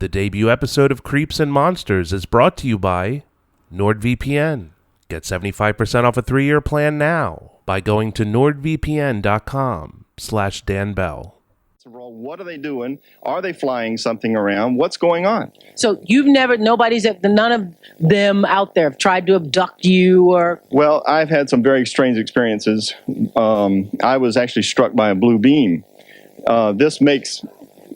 The debut episode of Creeps and Monsters is brought to you by NordVPN. Get 75% off a 3-year plan now by going to nordvpn.com/danbell. What are they doing? Are they flying something around? What's going on? So none of them out there have tried to abduct you or... Well, I've had some very strange experiences. I was actually struck by a blue beam. This makes...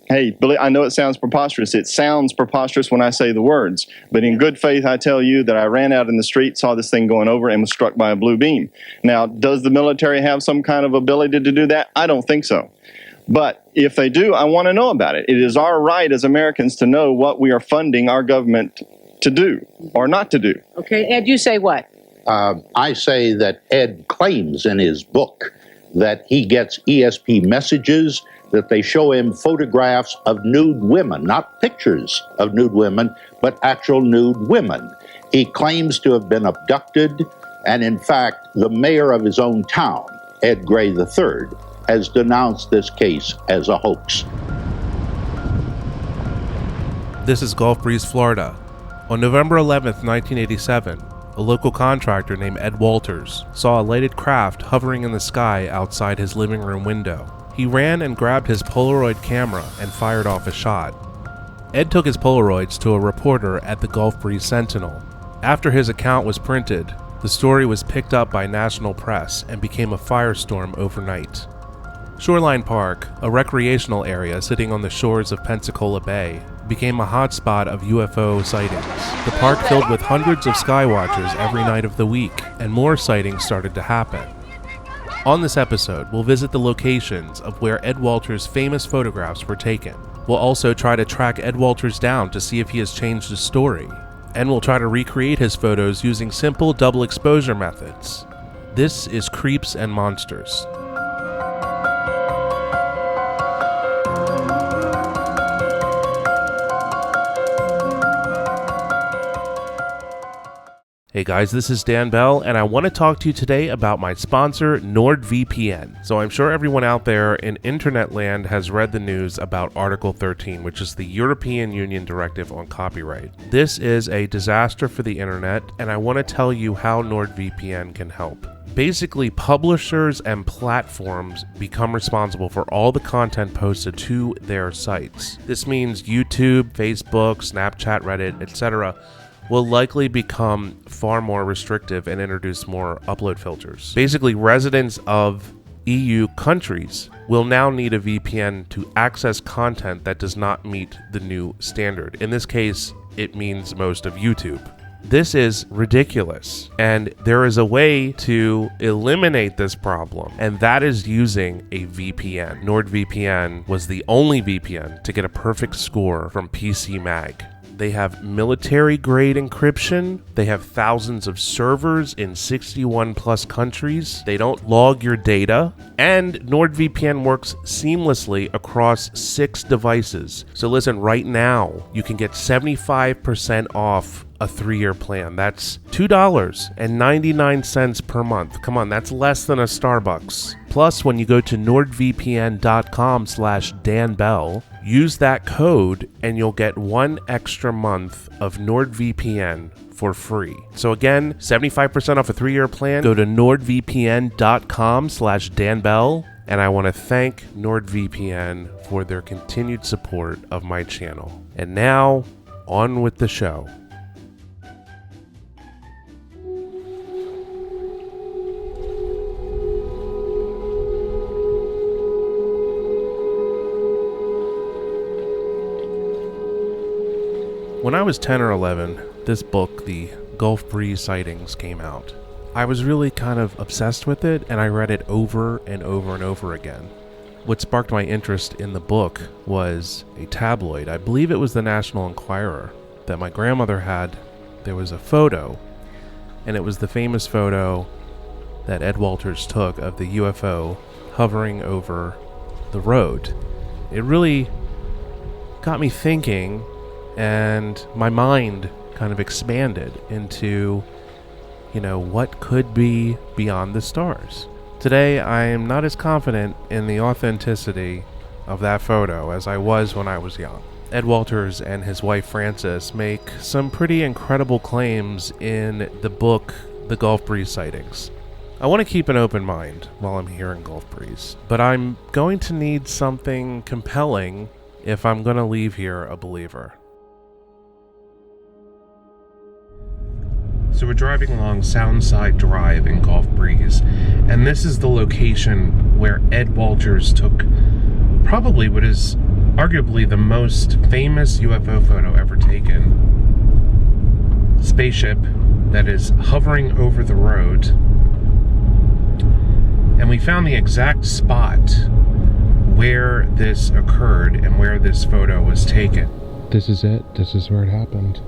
Hey, I know it sounds preposterous. It sounds preposterous when I say the words. But in good faith, I tell you that I ran out in the street, saw this thing going over, and was struck by a blue beam. Now, does the military have some kind of ability to do that? I don't think so. But if they do, I want to know about it. It is our right as Americans to know what we are funding our government to do or not to do. Okay, Ed, you say what? I say that Ed claims in his book that he gets ESP messages, that they show him photographs of nude women, not pictures of nude women, but actual nude women. He claims to have been abducted, and in fact, the mayor of his own town, Ed Gray III, has denounced this case as a hoax. This is Gulf Breeze, Florida. On November 11th, 1987, a local contractor named Ed Walters saw a lighted craft hovering in the sky outside his living room window. He ran and grabbed his Polaroid camera and fired off a shot. Ed took his Polaroids to a reporter at the Gulf Breeze Sentinel. After his account was printed, the story was picked up by national press and became a firestorm overnight. Shoreline Park, a recreational area sitting on the shores of Pensacola Bay, became a hotspot of UFO sightings. The park filled with hundreds of skywatchers every night of the week, and more sightings started to happen. On this episode, we'll visit the locations of where Ed Walters' famous photographs were taken. We'll also try to track Ed Walters down to see if he has changed his story. And we'll try to recreate his photos using simple double exposure methods. This is Creeps and Monsters. Hey guys, this is Dan Bell, and I want to talk to you today about my sponsor, NordVPN. So I'm sure everyone out there in internet land has read the news about Article 13, which is the European Union Directive on Copyright. This is a disaster for the internet, and I want to tell you how NordVPN can help. Basically, publishers and platforms become responsible for all the content posted to their sites. This means YouTube, Facebook, Snapchat, Reddit, etc. will likely become far more restrictive and introduce more upload filters. Basically, residents of EU countries will now need a VPN to access content that does not meet the new standard. In this case, it means most of YouTube. This is ridiculous, and there is a way to eliminate this problem, and that is using a VPN. NordVPN was the only VPN to get a perfect score from PC Mag. They have military-grade encryption. They have thousands of servers in 61 plus countries. They don't log your data. And NordVPN works seamlessly across 6 devices. So listen, right now, you can get 75% off a 3-year plan. That's $2.99 per month. Come on, that's less than a Starbucks. Plus, when you go to nordvpn.com/danbell, use that code and you'll get 1 extra month of NordVPN for free. So again, 75% off a 3-year plan. Go to nordvpn.com/danbell. And I want to thank NordVPN for their continued support of my channel. And now, on with the show. When I was 10 or 11, this book, the Gulf Breeze Sightings, came out. I was really kind of obsessed with it, and I read it over and over and over again. What sparked my interest in the book was a tabloid. I believe it was the National Enquirer that my grandmother had. There was a photo, and it was the famous photo that Ed Walters took of the UFO hovering over the road. It really got me thinking, and my mind kind of expanded into, what could be beyond the stars. Today, I am not as confident in the authenticity of that photo as I was when I was young. Ed Walters and his wife Frances make some pretty incredible claims in the book, The Gulf Breeze Sightings. I want to keep an open mind while I'm here in Gulf Breeze, but I'm going to need something compelling if I'm going to leave here a believer. So we're driving along Soundside Drive in Gulf Breeze, and this is the location where Ed Walters took probably what is arguably the most famous UFO photo ever taken. Spaceship that is hovering over the road. And we found the exact spot where this occurred and where this photo was taken. This is it. This is where it happened.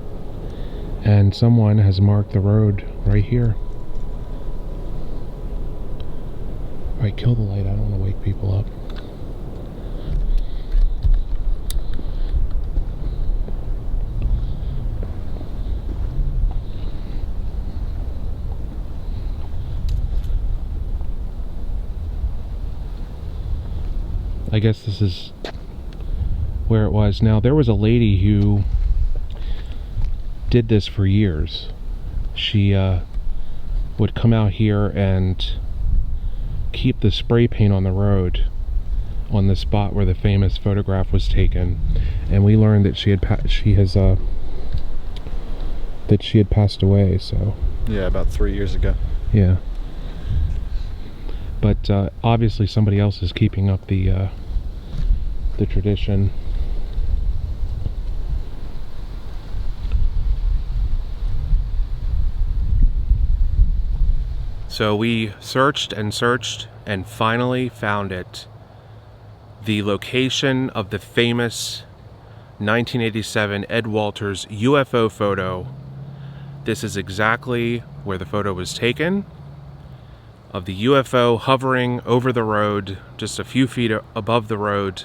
And someone has marked the road right here. Alright, kill the light. I don't want to wake people up. I guess this is where it was. Now, there was a lady who did this for years. She would come out here and keep the spray paint on the road on the spot where the famous photograph was taken, and we learned that she had passed away. So yeah, about 3 years ago. Yeah, but obviously somebody else is keeping up the tradition. So we searched and searched and finally found it. The location of the famous 1987 Ed Walters UFO photo. This is exactly where the photo was taken, of the UFO hovering over the road, just a few feet above the road,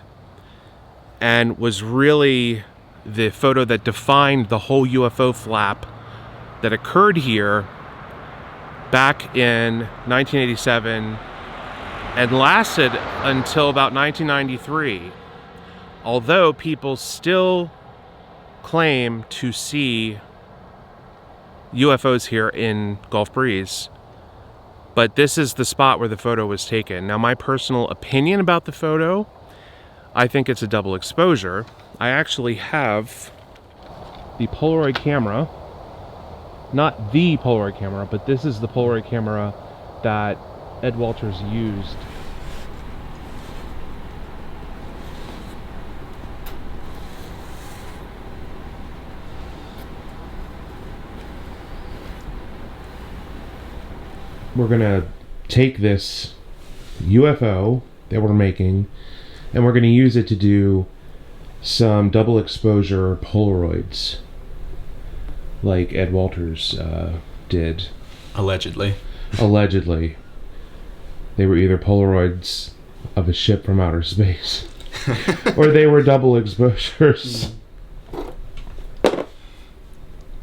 and was really the photo that defined the whole UFO flap that occurred here back in 1987 and lasted until about 1993. Although people still claim to see UFOs here in Gulf Breeze, but this is the spot where the photo was taken. Now, my personal opinion about the photo, I think it's a double exposure. I actually have the Polaroid camera. Not the Polaroid camera, but this is the Polaroid camera that Ed Walters used. We're gonna take this UFO that we're making and we're gonna use it to do some double exposure Polaroids like Ed Walters did. Allegedly. Allegedly. They were either Polaroids of a ship from outer space or they were double exposures.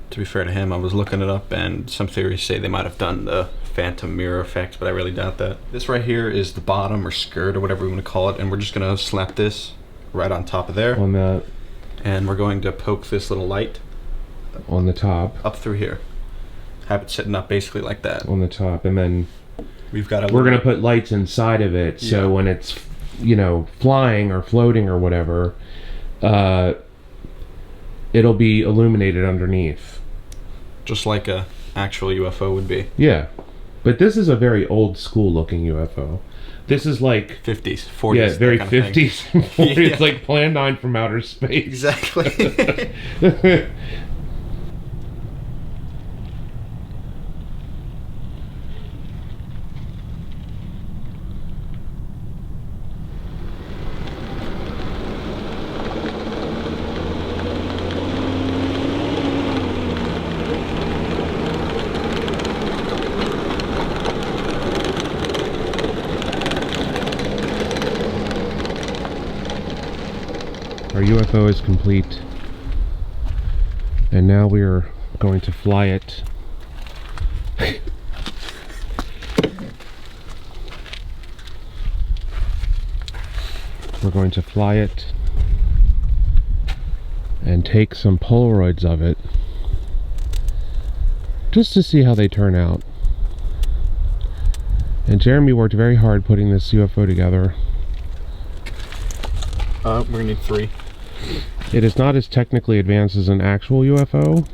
To be fair to him, I was looking it up, and some theories say they might have done the phantom mirror effect, but I really doubt that. This right here is the bottom or skirt or whatever we want to call it, and we're just going to slap this right on top of there. On that. And we're going to poke this little light on the top. Up through here. Have it sitting up basically like that. On the top, and then we've got we're going to put lights inside of it, so when it's, you know, flying or floating or whatever, it'll be illuminated underneath. Just like a actual UFO would be. Yeah. But this is a very old school looking UFO. This is like 50s, 40s. Yeah, very 50s and 40s. Yeah. It's like Plan 9 from outer space. Exactly. Our UFO is complete, and now we are going to fly it. We're going to fly it and take some Polaroids of it just to see how they turn out. And Jeremy worked very hard putting this UFO together. We're gonna need 3. It is not as technically advanced as an actual UFO.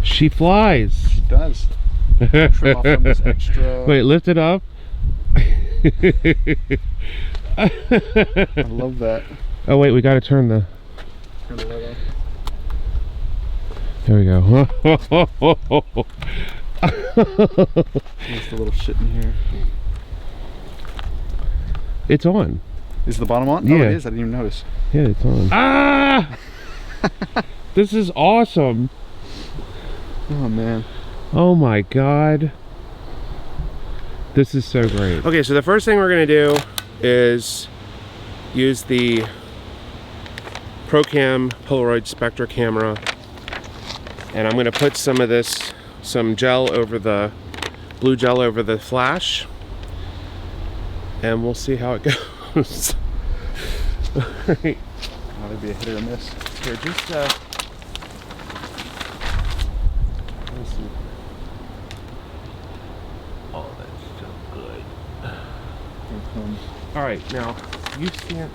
She flies! She does. Trim off some of this extra. Wait, lift it up. I love that. Oh wait, we gotta turn the... Turn the light off. There we go. Just a little shit in here. It's on. Is the bottom on? Yeah. Oh, it is. I didn't even notice. Yeah, it's on. Ah! This is awesome. Oh, man. Oh my god. This is so great. Okay, so the first thing we're gonna do is use the ProCam Polaroid Spectra camera, and I'm gonna put some of this, some gel over the, blue gel over the flash, and we'll see how it goes. Alright. Oh, there'd be a hit or a miss. Here, just let me see. Oh, that's so good. Alright, now you stand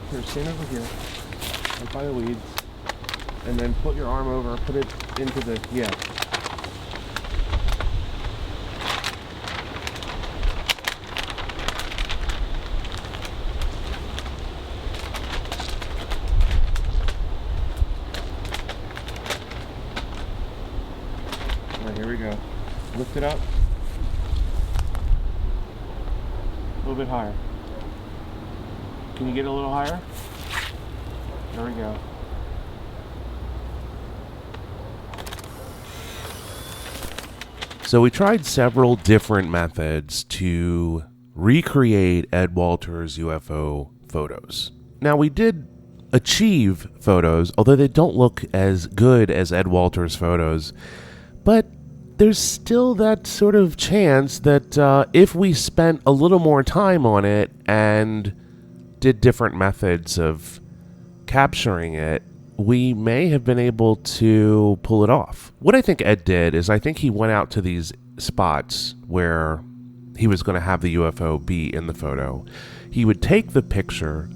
over here, right by the weeds, and then put your arm over, put it into the, yeah. Alright, here we go. Lift it up. A little bit higher. Can you get a little higher? There we go. So we tried several different methods to recreate Ed Walters' UFO photos. Now we did achieve photos, although they don't look as good as Ed Walters' photos, but there's still that sort of chance that if we spent a little more time on it and did different methods of capturing it, we may have been able to pull it off. What I think Ed did is I think he went out to these spots where he was going to have the UFO be in the photo. He would take the picture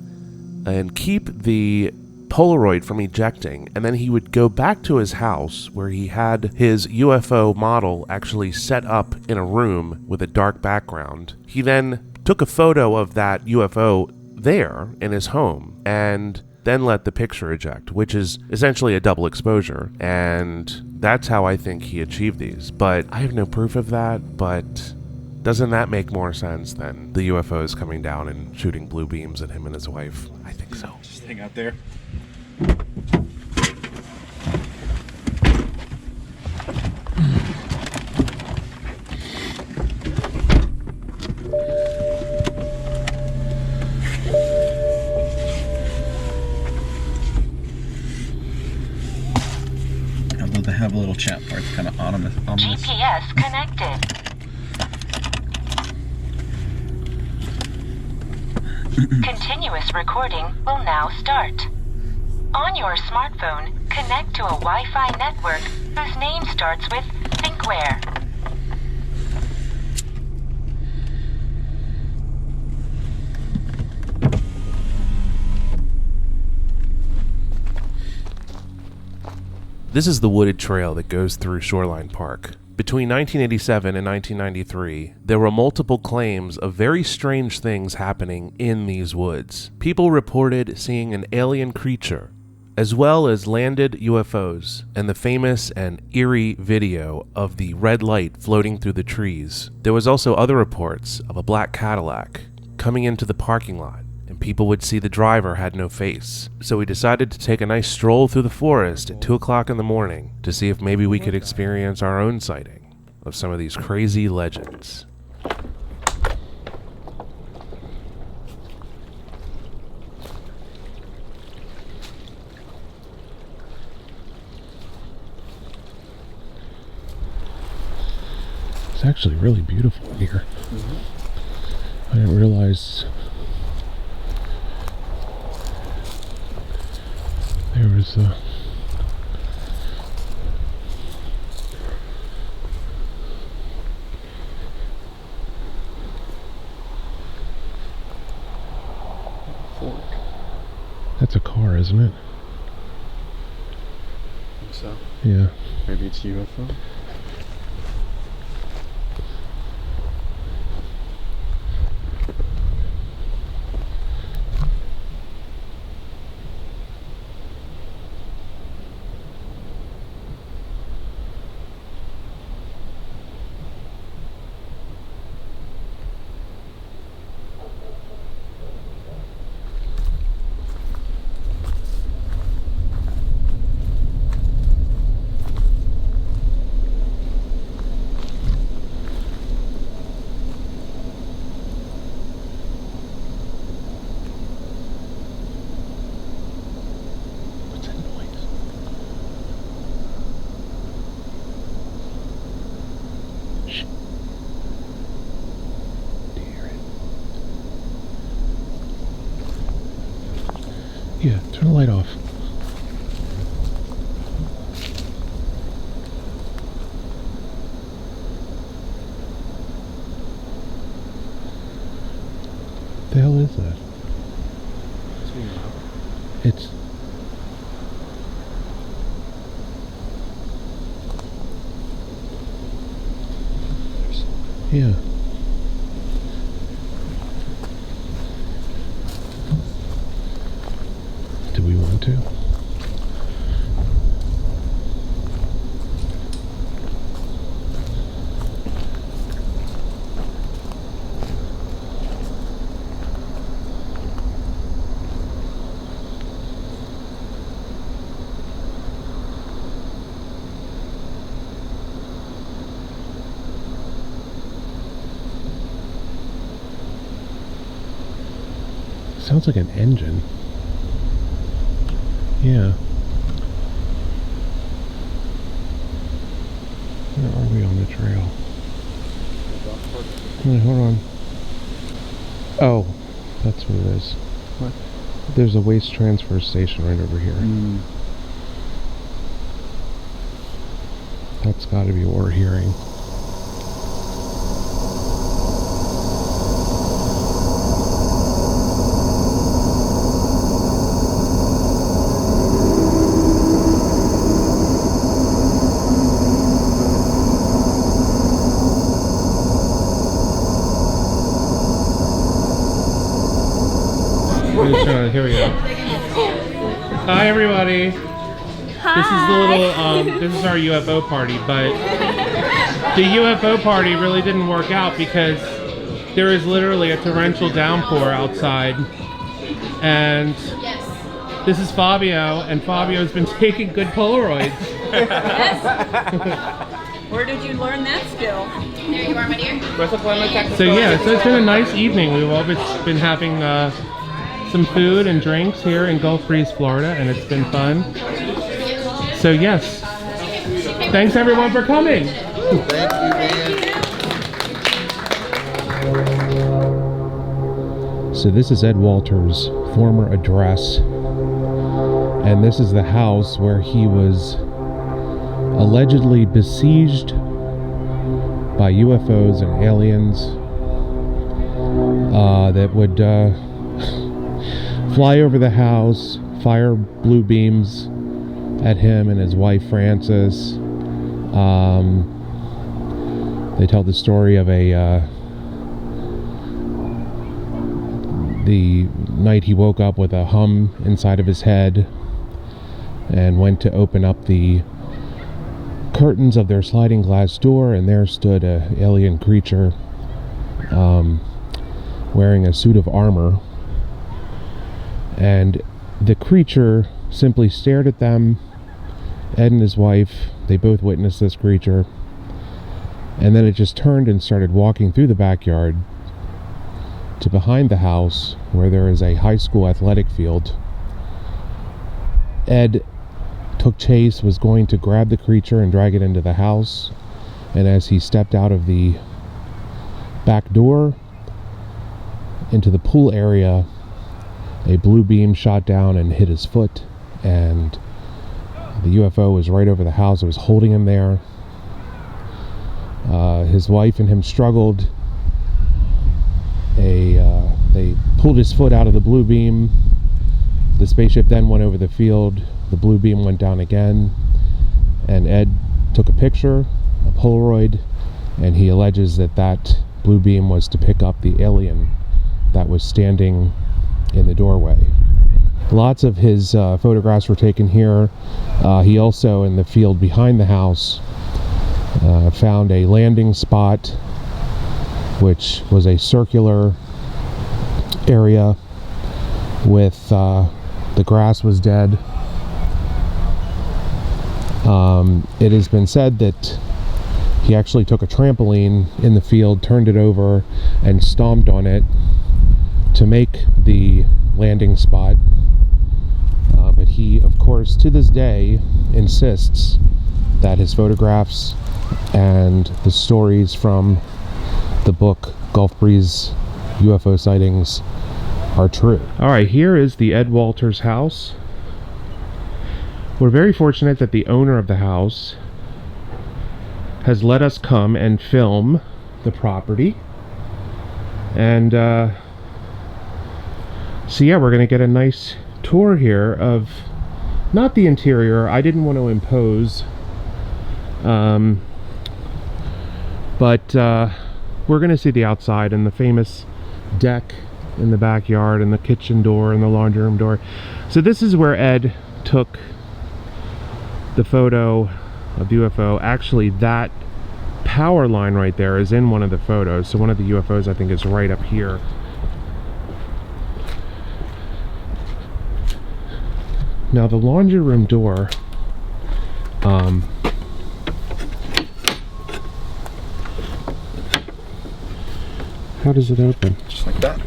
and keep the Polaroid from ejecting, and then he would go back to his house where he had his UFO model actually set up in a room with a dark background. He then took a photo of that UFO there in his home and then let the picture eject, which is essentially a double exposure, and that's how I think he achieved these. But I have no proof of that, but doesn't that make more sense than the UFOs coming down and shooting blue beams at him and his wife? I think so. Just hang out there. Although they have a little chat part, it's kind of ominous. GPS connected. Continuous recording will now start. On your smartphone, connect to a Wi-Fi network whose name starts with thinkware. This is the wooded trail that goes through Shoreline Park. Between 1987 and 1993, there were multiple claims of very strange things happening in these woods. People reported seeing an alien creature, as well as landed UFOs, and the famous and eerie video of the red light floating through the trees. There was also other reports of a black Cadillac coming into the parking lot, and people would see the driver had no face. So we decided to take a nice stroll through the forest at 2 o'clock in the morning to see if maybe we could experience our own sighting of some of these crazy legends. It's actually really beautiful here. I didn't realize There's Fork. that's a car, isn't it? Think so. Yeah. Maybe it's UFO. What's that noise? Shh. Do you hear it? Yeah, turn the light off. The hell is that? It's yeah. Do we want to? Sounds like an engine. Yeah. Where are we on the trail? Wait, hold on. Oh, that's what it is. What? There's a waste transfer station right over here. That's got to be what we're hearing. Here we go. Hi everybody. Hi. This is the little this is our UFO party, but the UFO party really didn't work out because there is literally a torrential downpour outside. And this is Fabio, and Fabio's been taking good Polaroids. Yes. Where did you learn that skill? There you are, my dear. So yeah, so it's been a nice evening. We've all been having some food and drinks here in Gulf Breeze, Florida, and it's been fun. So yes, thanks everyone for coming. Thank you, man. So this is Ed Walters' former address, and this is the house where he was allegedly besieged by UFOs and aliens that would fly over the house, fire blue beams at him and his wife Frances. They tell the story of the night he woke up with a hum inside of his head and went to open up the curtains of their sliding glass door, and there stood an alien creature wearing a suit of armor. And the creature simply stared at them. Ed and his wife, they both witnessed this creature. And then it just turned and started walking through the backyard to behind the house where there is a high school athletic field. Ed took chase, was going to grab the creature and drag it into the house. And as he stepped out of the back door into the pool area, a blue beam shot down and hit his foot, and the UFO was right over the house. It was holding him there. His wife and him struggled. They pulled his foot out of the blue beam. The spaceship then went over the field. The blue beam went down again, and Ed took a picture, a Polaroid, and he alleges that that blue beam was to pick up the alien that was standing in the doorway. Lots of his photographs were taken here. He also, in the field behind the house, found a landing spot, which was a circular area with the grass was dead. It has been said that he actually took a trampoline in the field, turned it over, and stomped on it to make the landing spot. But he, of course, to this day, insists that his photographs and the stories from the book Gulf Breeze UFO Sightings are true. Alright, here is the Ed Walters house. We're very fortunate that the owner of the house has let us come and film the property. And so yeah, we're gonna get a nice tour here of, not the interior, I didn't want to impose, but we're gonna see the outside and the famous deck in the backyard and the kitchen door and the laundry room door. So this is where Ed took the photo of the UFO. Actually, that power line right there is in one of the photos. So one of the UFOs, I think, is right up here. Now the laundry room door, how does it open? Just like that.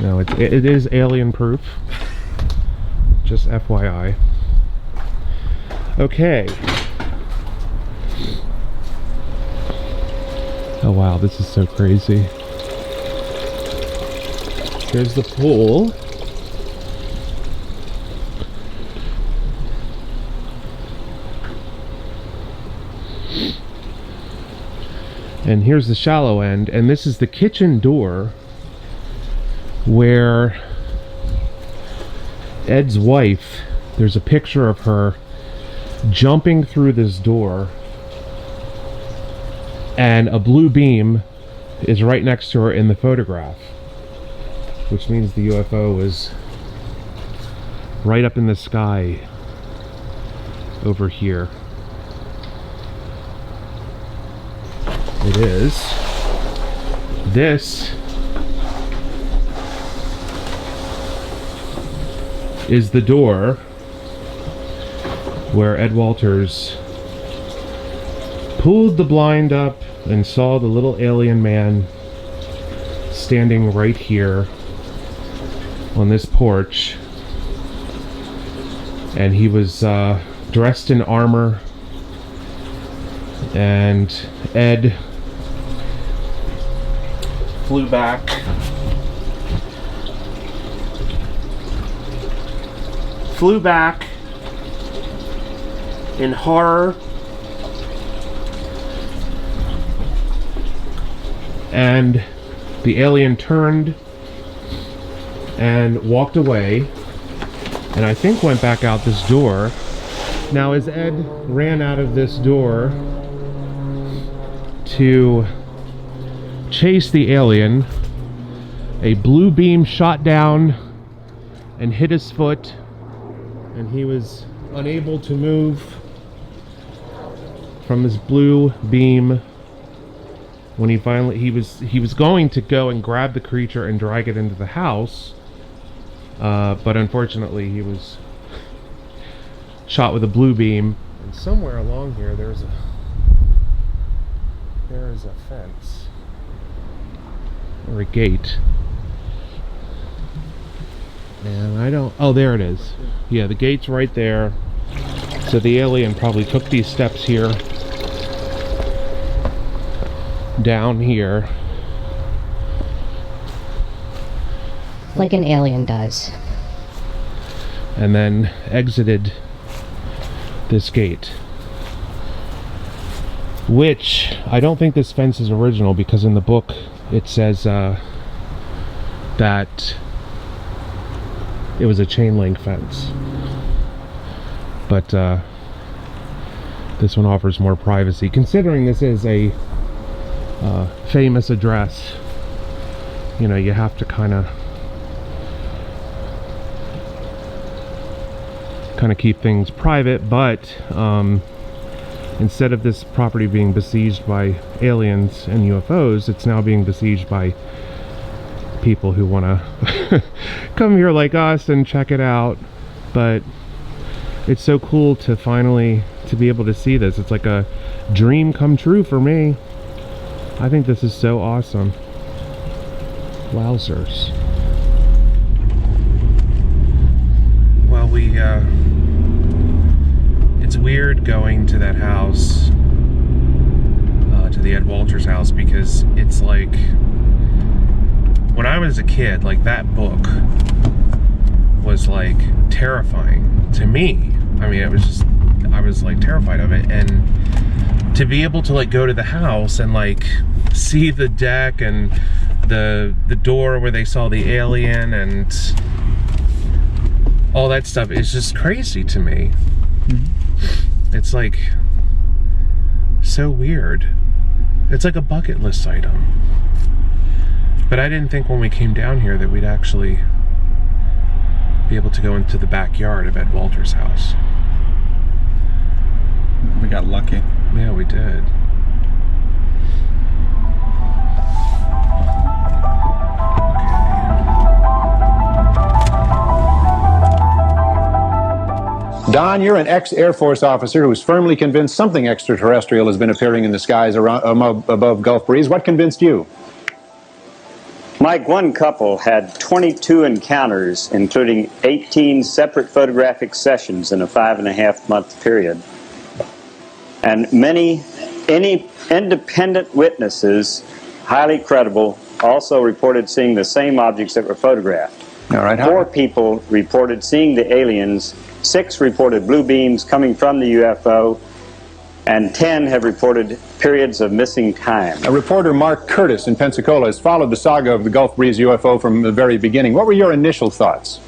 No, it is alien proof. Just FYI. Okay. Oh wow, this is so crazy. Here's the pool. And here's the shallow end, and this is the kitchen door where Ed's wife, there's a picture of her jumping through this door, and a blue beam is right next to her in the photograph, which means the UFO is right up in the sky over here. It is. This is the door where Ed Walters pulled the blind up and saw the little alien man standing right here on this porch. And he was dressed in armor, and Ed flew back in horror, and the alien turned and walked away, and I think went back out this door. Now as Ed ran out of this door to chase the alien, a blue beam shot down and hit his foot, and he was unable to move from this blue beam. When he finally, he was going to go and grab the creature and drag it into the house, but unfortunately he was shot with a blue beam. And somewhere along here there is a fence or a gate, and I don't, oh, there it is. Yeah, the gate's right there. So the alien probably took these steps here, down here, like an alien does. and then exited this gate, which I don't think this fence is original, because in the book it says that it was a chain link fence, but this one offers more privacy, considering this is a famous address. You know, you have to kind of keep things private, but instead of this property being besieged by aliens and UFOs, it's now being besieged by people who want to come here like us and check it out. But it's so cool to finally to be able to see this. It's like a dream come true for me. I think this is so awesome. Wowzers. Well, it's weird going to that house, to the Ed Walters house, because it's like, when I was a kid, like, that book was like terrifying to me. I mean, I was like terrified of it, and to be able to like go to the house and like see the deck and the door where they saw the alien and all that stuff is just crazy to me. It's like so weird. It's like a bucket list item. But I didn't think when we came down here that we'd actually be able to go into the backyard of Ed Walters' house. We got lucky. Yeah, we did. Don, you're an ex-Air Force officer who's firmly convinced something extraterrestrial has been appearing in the skies around, above Gulf Breeze. What convinced you? Mike, one couple had 22 encounters, including 18 separate photographic sessions in a 5.5-month period. And many independent witnesses, highly credible, also reported seeing the same objects that were photographed. All right. 4 people reported seeing the aliens, 6 reported blue beams coming from the UFO, and 10 have reported periods of missing time. Reporter Mark Curtis in Pensacola has followed the saga of the Gulf Breeze UFO from the very beginning. What were your initial thoughts?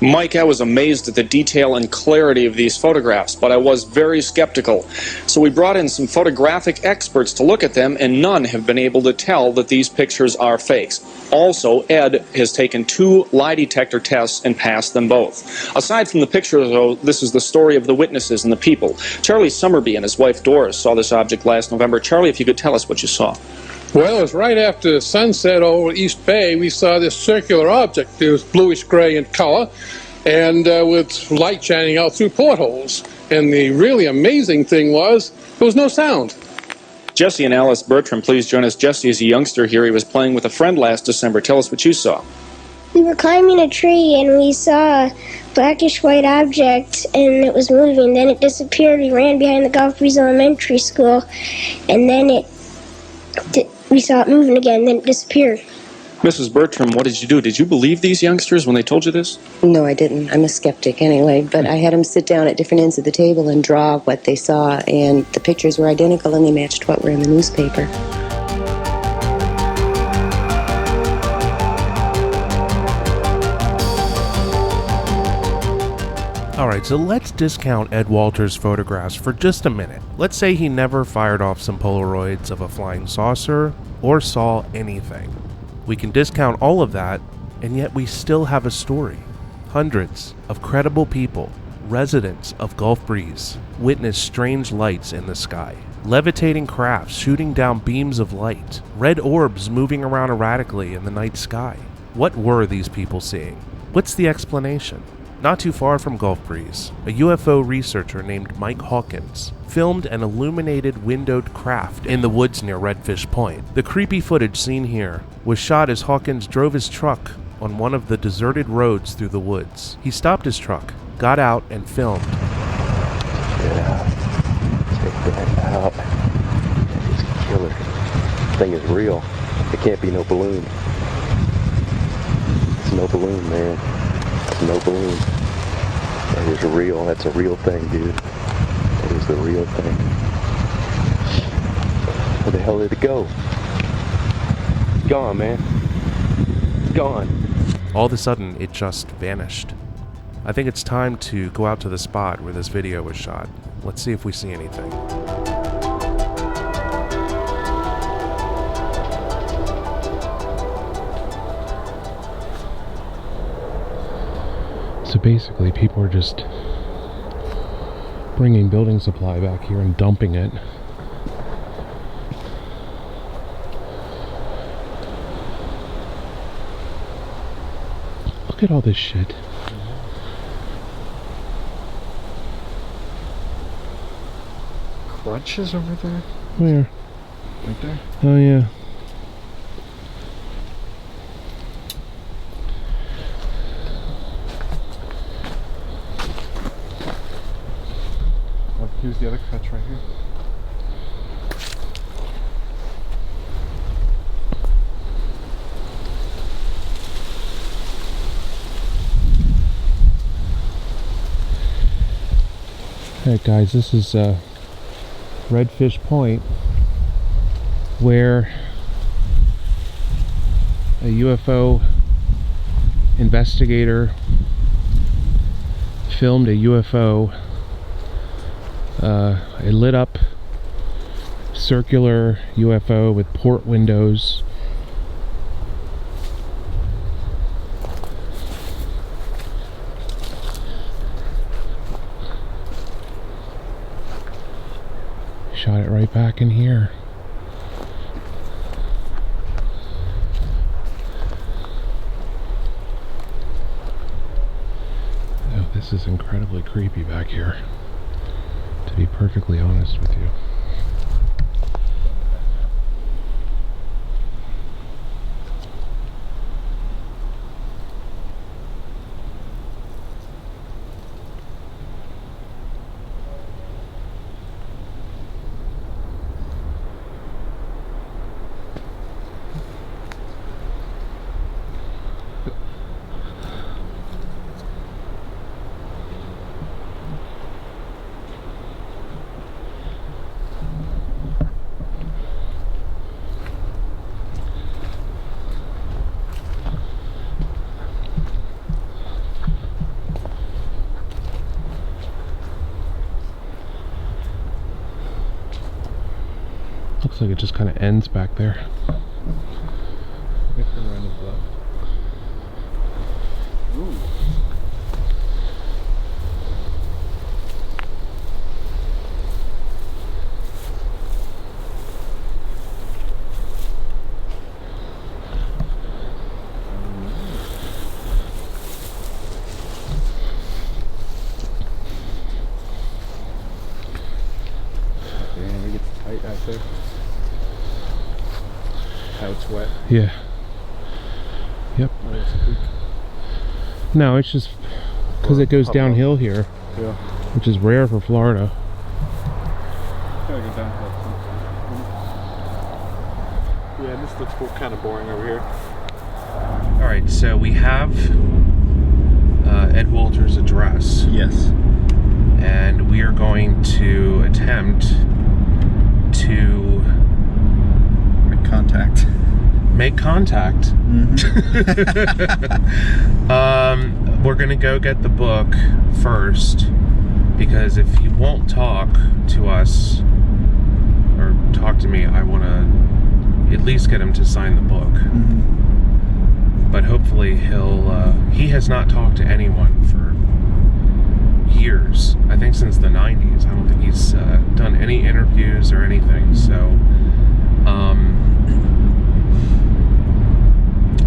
Mike, I was amazed at the detail and clarity of these photographs, but I was very skeptical. So we brought in some photographic experts to look at them, and none have been able to tell that these pictures are fakes. Also, Ed has taken 2 lie detector tests and passed them both. Aside from the pictures, though, this is the story of the witnesses and the people. Charlie Summerby and his wife Doris saw this object last November. Charlie, if you could tell us what you saw. Well, it was right after sunset over East Bay. We saw this circular object. It was bluish gray in color and with light shining out through portholes. And the really amazing thing was there was no sound. Jesse and Alice Bertram, please join us. Jesse is a youngster here. He was playing with a friend last December. Tell us what you saw. We were climbing a tree and we saw a blackish white object and it was moving. Then it disappeared. We ran behind the Gulf Breeze Elementary School and then we saw it moving again, then it disappeared. Mrs. Bertram, what did you do? Did you believe these youngsters when they told you this? No, I didn't. I'm a skeptic anyway, but I had them sit down at different ends of the table and draw what they saw, and the pictures were identical and they matched what were in the newspaper. Alright, so let's discount Ed Walters' photographs for just a minute. Let's say he never fired off some Polaroids of a flying saucer or saw anything. We can discount all of that, and yet we still have a story. Hundreds of credible people, residents of Gulf Breeze, witnessed strange lights in the sky, levitating crafts shooting down beams of light, red orbs moving around erratically in the night sky. What were these people seeing? What's the explanation? Not too far from Gulf Breeze, a UFO researcher named Mike Hawkins filmed an illuminated windowed craft in the woods near Redfish Point. The creepy footage seen here was shot as Hawkins drove his truck on one of the deserted roads through the woods. He stopped his truck, got out, and filmed. Yeah, check that out. It's a killer. This thing is real. It can't be no balloon. It's no balloon, man. no balloon. That is real. That's a real thing, dude. That is the real thing. Where the hell did it go? It's gone, man. It's gone. All of a sudden, it just vanished. I think it's time to go out to the spot where this video was shot. Let's see if we see anything. So basically, people are just bringing building supply back here and dumping it. Look at all this shit. Crutches over there? Where? Right there. Oh yeah. Oh, here's the other crutch right here. Alright guys, this is Redfish Point, where a UFO investigator filmed a UFO, a lit up circular UFO with port windows. Shot it right back in here. Oh, this is incredibly creepy back here, to be perfectly honest with you. Looks like it just kind of ends back there. Ooh. Damn, it gets tight out there. How it's wet. Yeah. Yep. Oh, that's a creek. No, it's just because it goes downhill here, Yeah. which is rare for Florida. Gotta go downhill. Yeah, this looks kind of boring over here. Alright, so we have Ed Walters' address. Yes. And we are going to attempt to make contact. Make contact. We're gonna go get the book first, because if he won't talk to us or talk to me, I want to at least get him to sign the book. But hopefully he has not talked to anyone for years. I think since the 90s. I don't think he's done any interviews or anything. So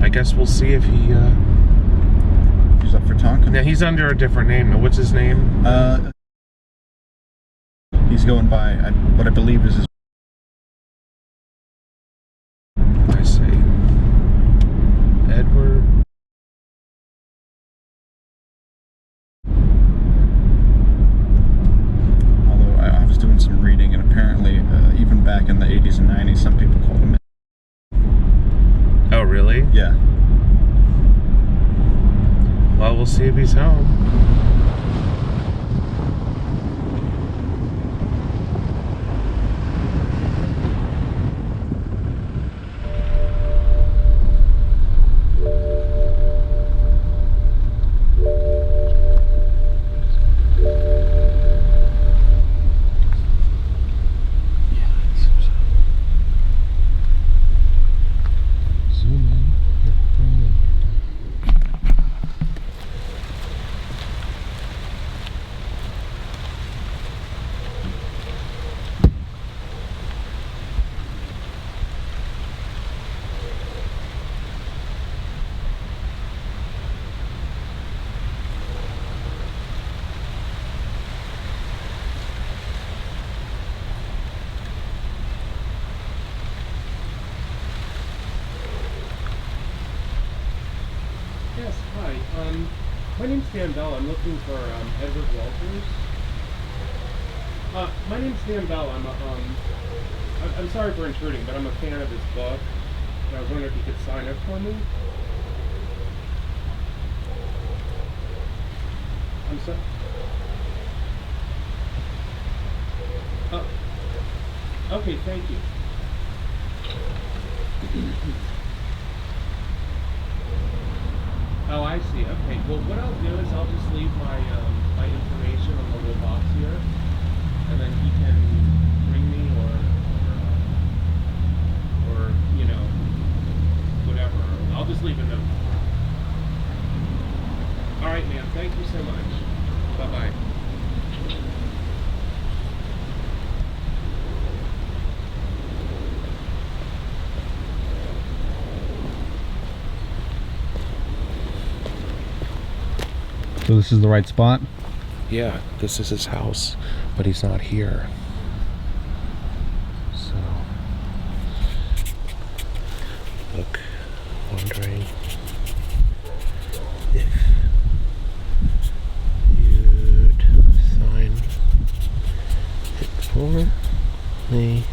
I guess we'll see if he he's up for talking. Now he's under a different name. Now, what's his name? He's going by what I believe is his. I see. Edward. Although I was doing some reading, and apparently even back in the 80s and 90s, some people called him. Oh, really? Yeah. Well, we'll see if he's home. Yes, hi. My name's Dan Bell. I'm looking for Edward Walters. My name's Dan Bell. I'm sorry for intruding, but I'm a fan of his book. And I was wondering if you could sign up for me. I'm sorry. Okay, thank you. Oh, I see. Okay. Well, what I'll do is I'll just leave my my information on the little box here, and then he can ring me or you know, whatever. I'll just leave a note. All right, man. Thank you so much. Bye bye. So this is the right spot? Yeah, this is his house, but he's not here. So, look, wondering if you'd sign it for me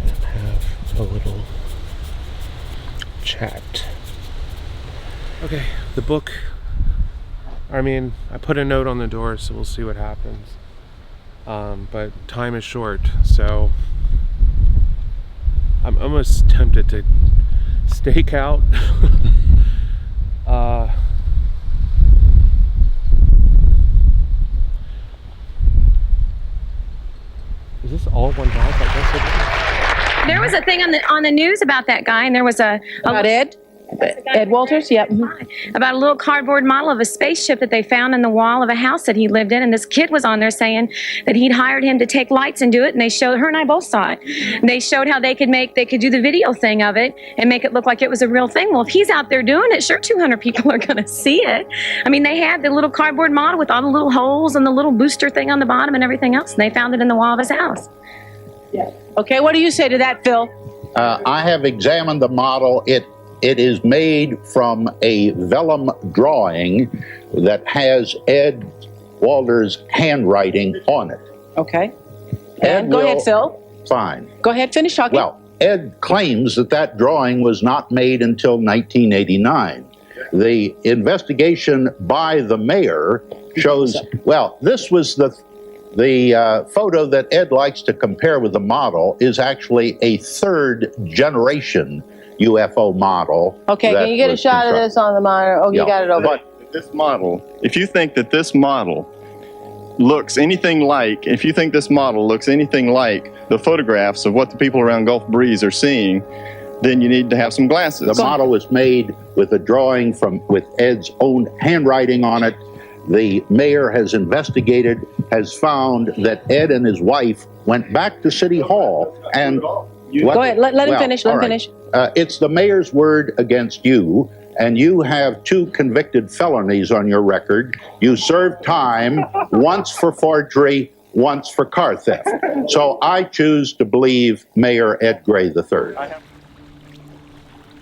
and have a little chat. Okay, the book. I mean, I put a note on the door, so we'll see what happens. But time is short, so I'm almost tempted to stake out. Is this all one house? I guess it is. There was a thing on the news about that guy, and there was About Ed? Ed Walters? Yep. About a little cardboard model of a spaceship that they found in the wall of a house that he lived in, and this kid was on there saying that he'd hired him to take lights and do it, and they showed, her and I both saw it. And they showed how they could do the video thing of it and make it look like it was a real thing. Well, if he's out there doing it, sure 200 people are going to see it. I mean, they had the little cardboard model with all the little holes and the little booster thing on the bottom and everything else, and they found it in the wall of his house. Yeah. Okay, what do you say to that, Phil? I have examined the model. It is made from a vellum drawing that has Ed Walters' handwriting on it. Okay. And go ahead, Phil. Fine. Go ahead, finish talking. Well, Ed claims that drawing was not made until 1989. The investigation by the mayor shows, well, this was the photo that Ed likes to compare with the model is actually a third generation UFO model. Okay, can you get a shot of this on the monitor? Oh, you got it over there. But this model, if you think that this model looks anything like, the photographs of what the people around Gulf Breeze are seeing, then you need to have some glasses. The model was made with a drawing with Ed's own handwriting on it. The mayor has investigated, has found that Ed and his wife went back to City Hall and... Go ahead, let him finish, let him finish. It's the mayor's word against you, and you have 2 convicted felonies on your record. You served time, once for forgery, once for car theft. So I choose to believe Mayor Ed Gray III.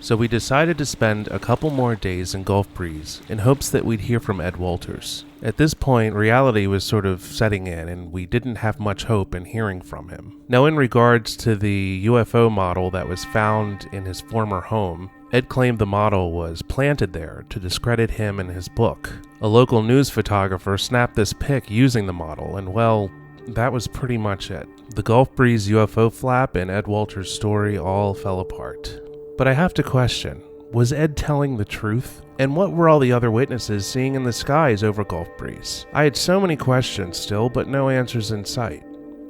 So we decided to spend a couple more days in Gulf Breeze in hopes that we'd hear from Ed Walters. At this point, reality was sort of setting in, and we didn't have much hope in hearing from him. Now, in regards to the UFO model that was found in his former home, Ed claimed the model was planted there to discredit him and his book. A local news photographer snapped this pic using the model, and well, that was pretty much it. The Gulf Breeze UFO flap and Ed Walters' story all fell apart. But I have to question, was Ed telling the truth? And what were all the other witnesses seeing in the skies over Gulf Breeze? I had so many questions still, but no answers in sight.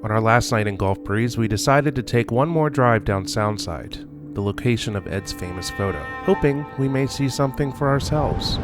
On our last night in Gulf Breeze, we decided to take one more drive down Soundside, the location of Ed's famous photo, hoping we may see something for ourselves.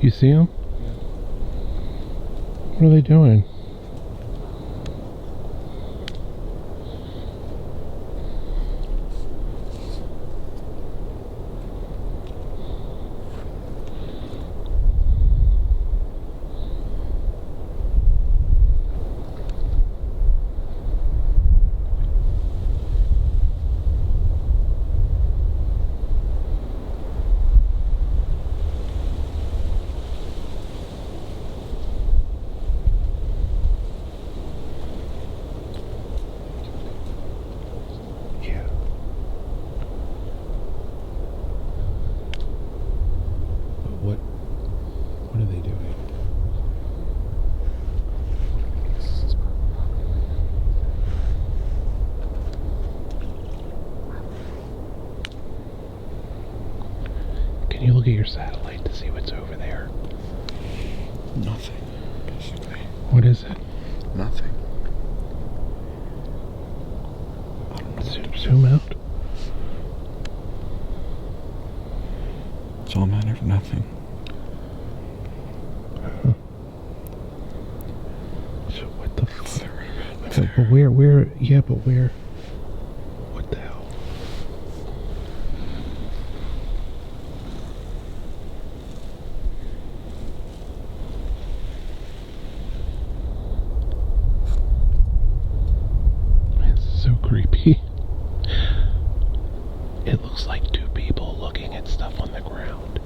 You see them? What are they doing? What are they doing? Can you look at your satellite to see what's over there? Nothing, basically. What is it? Nothing. Zoom out. It's all a matter of nothing. So what the fuck? But where, yeah, but where? What the hell? Man, this is so creepy. It looks like two people looking at stuff on the ground.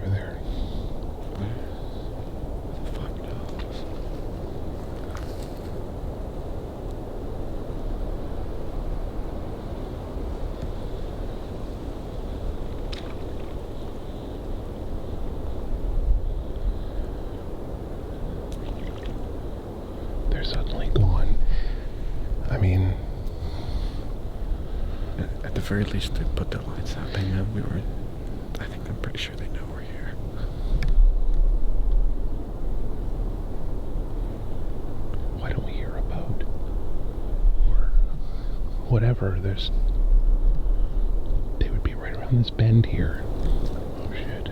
over there? They're suddenly gone. I mean, at the very least, they put the lights out. They know we were. I'm pretty sure they know we're here. Why don't we hear a boat? Or whatever. They would be right around this bend here. Oh shit.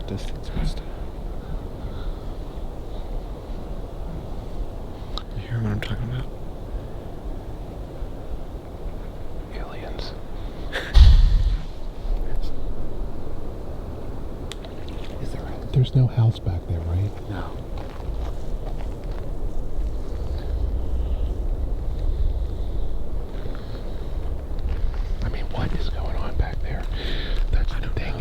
Distance footsteps. You hear what I'm talking about? Aliens. There's no house back there, right? No. I mean, what is going on back there? That's the thing.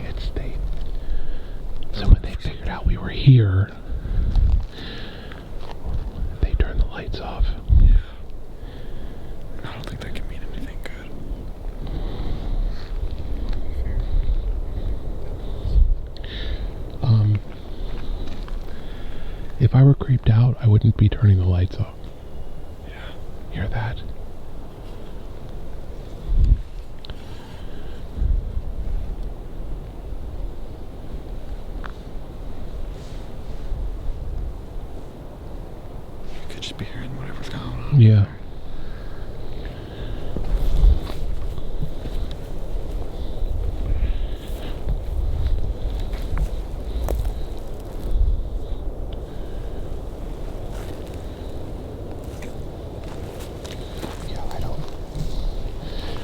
So when they figured out we were here, they turned the lights off. Yeah. I don't think that can mean anything good. If I were creeped out, I wouldn't be turning the lights off. Yeah. Hear that? Just be hearing whatever's going on. Yeah.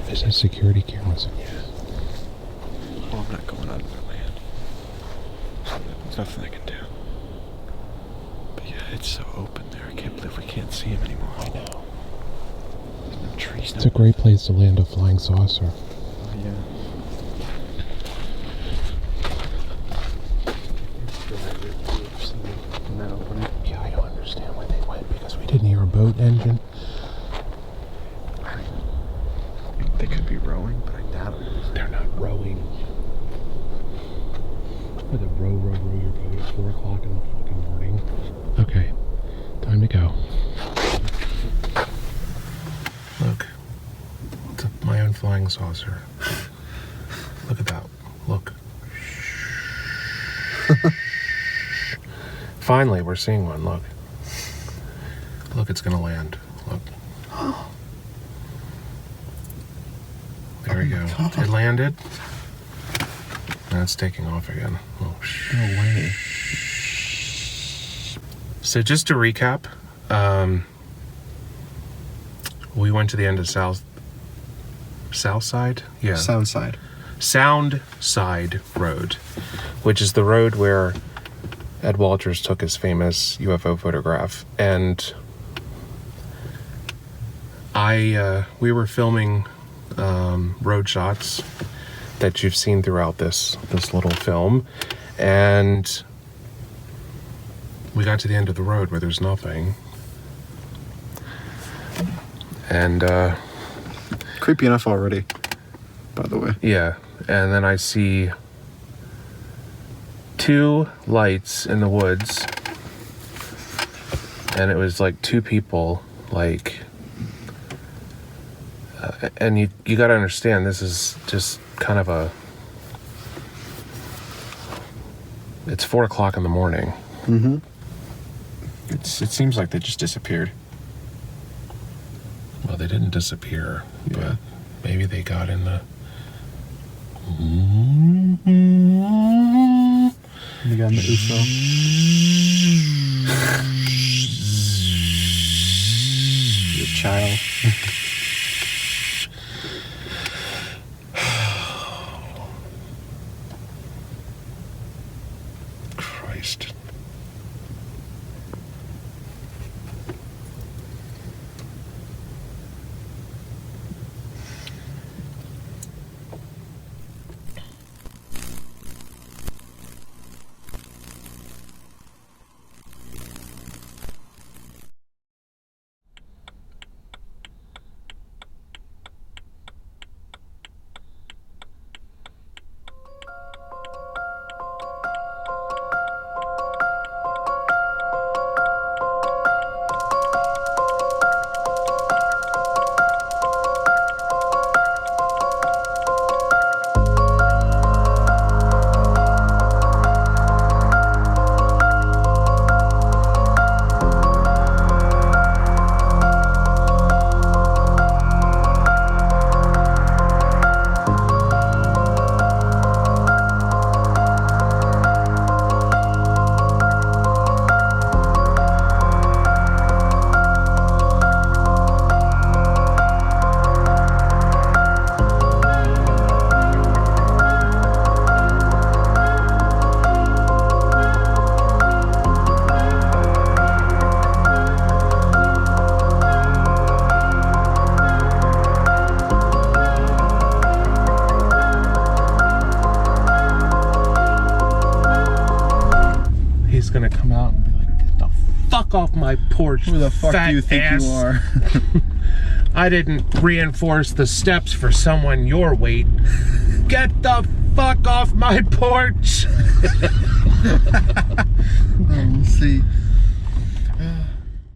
This has security cameras in here. Well, I'm not going under the land. There's nothing I can do. But yeah, it's so open there. I can't believe we can't see him anymore. I know. There's no trees. It's a great place to land a flying saucer. Oh, yeah. Yeah, I don't understand where they went because we didn't hear a boat engine. They could be rowing, but I doubt it. They're not rowing. Where the row your boat at 4 o'clock in the fucking morning. Okay, time to go. Look, it's my own flying saucer. Look at that. Look. Finally, we're seeing one. Look. Look, it's gonna land. Look. There we go. It landed. Now it's taking off again. Oh, no way. So just to recap, we went to the end of South Side? Yeah. Sound Side Road, which is the road where Ed Walters took his famous UFO photograph. And we were filming road shots that you've seen throughout this little film, and we got to the end of the road where there's nothing, and creepy enough already, by the way. Yeah, and then I see 2 lights in the woods, and it was like 2 people, like, and you got to understand, this is just kind of it's 4 o'clock in the morning. Mm-hmm. It seems like they just disappeared. Well, they didn't disappear, but maybe they got in the... They got in the UFO. Your child. Christ. He's gonna come out and be like, "Get the fuck off my porch, Who the fuck fat do you think ass. you are?" I didn't reinforce the steps for someone your weight. Get the fuck off my porch." We'll see.